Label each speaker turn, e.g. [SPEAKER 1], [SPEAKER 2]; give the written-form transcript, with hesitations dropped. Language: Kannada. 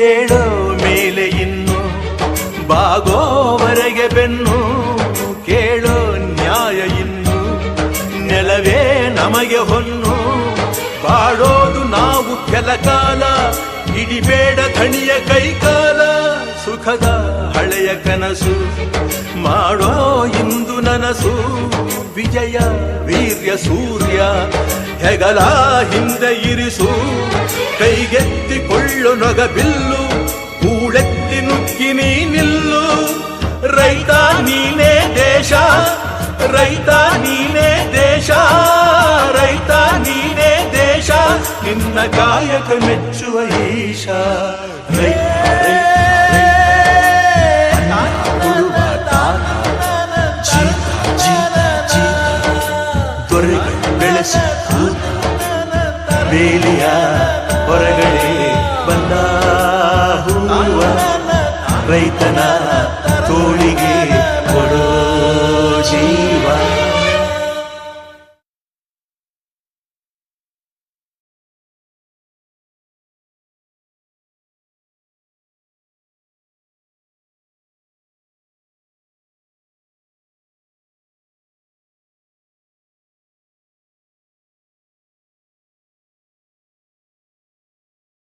[SPEAKER 1] ಏಳೋ ಮೇಲೆ ಇನ್ನು ಬಾಗೋವರೆಗೆ ಬೆನ್ನು ಕೇಳೋ ನ್ಯಾಯ ಇನ್ನು ನೆಲವೇ ನಮಗೆ ಹೊನ್ನು ಬಾಳೋದು ನಾವು ಕೆಲ ಕಾಲ ಹಿಡಿಬೇಡ ಧಣಿಯ ಕೈಕಾಲ ಸುಖದ ಹಳೆಯ ಕನಸು ಮಾಡೋ ಇಂದು ನನಸು ವಿಜಯ ವೀರ್ಯ ಸೂರ್ಯ ಹೆಗಲ ಹಿಂದೆ ಇರಿಸು ಕೈಗೆತ್ತಿಕೊಳ್ಳು ನೊಗಬಿಲ್ಲು ಕೂಳೆತ್ತಿ ನುಗ್ಗಿ ನೀ ನಿಲ್ಲು ರೈತ ನೀನೇ ದೇಶ ರೈತ ನೀನೇ ದೇಶ ರೈತ ನೀನೇ ದೇಶ ನಿನ್ನ ಕಾಯಕ ಮೆಚ್ಚುವ ಈಶ ದೊರೆಗಳು ಬೆಳೆಸಿ ಬೇಲಿಯ ಹೊರಗಡೆ ಬಂದ ಹೂವ ರೈತನ ತೋಳಿಗೆ